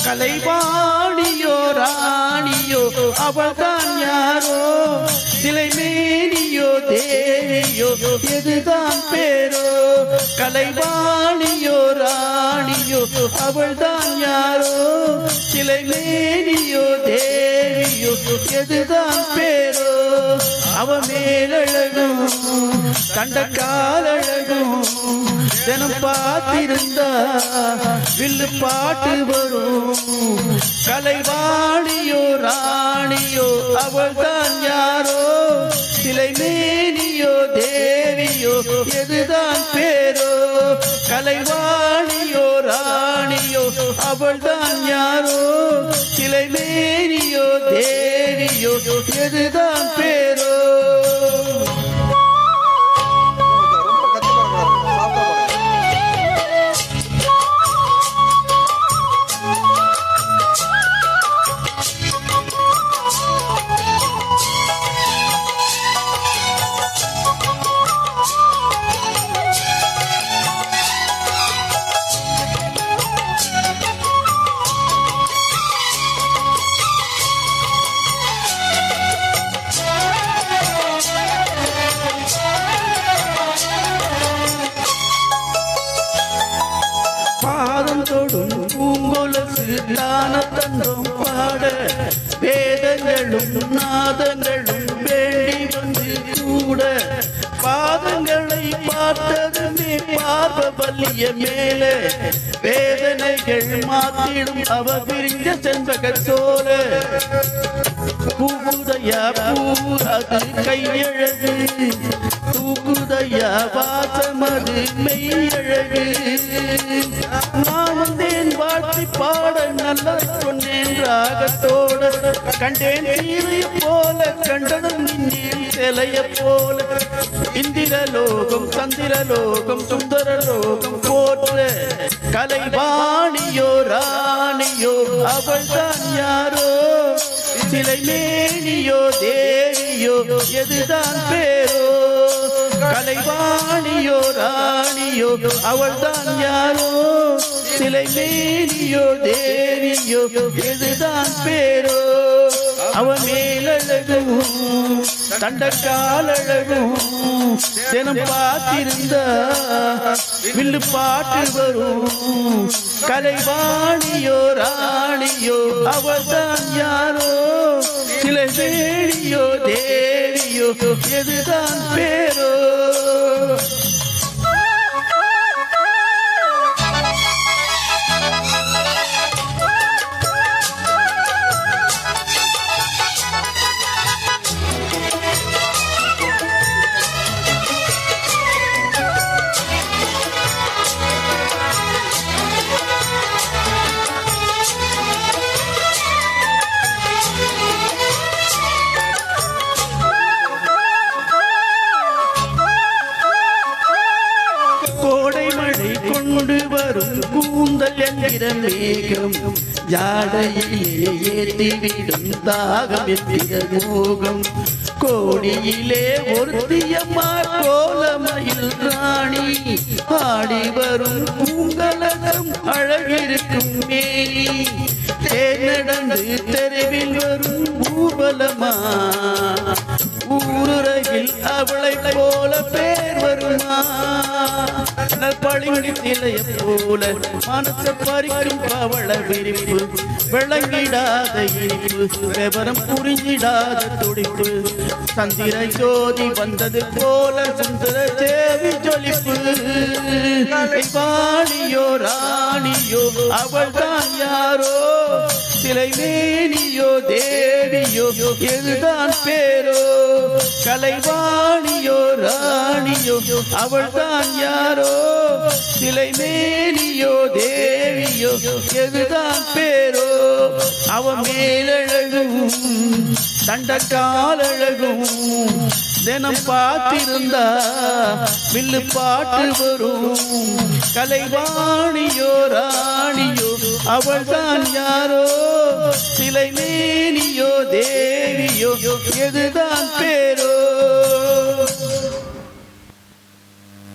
கலைவாணியோ ராணியோ அவள்தான் யாரோ சிலை மேனியோ தேவியோ எதுதான் பேரோ கலைவாணியோ ராணியோ அவள்தான் யாரோ சிலை மேனியோ தேவியோ எதுதான் பேரோ அவ மேலழகும் கண்ட காலழகும் தினம் பார்த்திருந்தா வில்லு பாட்டு வரும் கலைவாணியோ ராணியோ அவள்தான் யாரோ சிலை மேனியோ தேவியோ எதுதான் பேரோ கலைவாணியோ ராணியோ அவள்தான் யாரோ சிலை மேனியோ தேவியோ எதுதான் பேரோ பூங்கொலசு தான தந்தம் பாட வேதங்களும் நாதங்களும் வேண்டி வந்து கூட பாதங்களை பார்த்ததுமே பார்வலிய மேல வேதனைகள் மாத்திடும் அவ விரிஞ்ச செண்பக சோல பூவுதையா பூ அது கையழகு தூக்குதையா வாசமது மெய்யழகு நான் வந்தேன் வாழ்த்தி பாட நல்ல சொன்னேன் ராகத்தோட கண்டேன் சீரைய போல கண்டனம் நின்னேன் சிலைய போல இந்திரலோகம் சந்திரலோகம் சுந்தரலோகம் போற்ற கலைவாணியோ ராணியோ அவள்தான் யாரோ சிலை மேனியோ தேவியோ எதுதான் பேரோ கலைவாணியோ ராணியோ அவள்தான் யாரோ சிலை மேனியோ தேவியோ எதுதான் பேரோ அவ மேலழகும் தண்ட காலழகும் தினம் பார்த்திருந்த வில்லு பாட்டு வரும் கலைவாணியோ ராணியோ அவள்தான் யாரோ சிலை மேனியோ தேவியோ எதுதான் பேரோ கொண்டு வரும் கூந்தல் என்கிற மேகம் ஜாடையிலே ஏற்றிவிடும் தாகம் என்கிற மோகம் கோடியிலே ஒருத்தியம்மா கோலமயில் ராணி ஆடி வரும் பூங்கலகம் அழகிருக்கும் மேனி தேர்நடந்து தெருவில் வரும் ஊர்வலமா ஊருலகில் அவளை போல பேர் வருமா பளிங்கு நிலைய போல மனச பறிக்கும் பவள விரிப்பு விளங்கிடாத இனிப்பு விவரம் புரிஞ்சிடாத துடிப்பு சந்திர ஜோதி வந்தது போல சுந்தர சேவி ஜொலிப்பு வாணியோ ராணியோ அவள்தான் யாரோ சிலை மேனியோ தேவியோ எதுதான் பேரோ கலைவாணியோ ராணியோ அவள்தான் யாரோ சிலை மேனியோ தேவியோ எதுதான் பேரோ அவ மேலழகும் தண்ட காலழகும் தினம் பார்த்திருந்தா வில்லு பாட்டு வரும் கலைவாணியோ ராணியோ அவள்தான் யாரோ சிலை மேனியோ தேவியோ எதுதான் பேரோ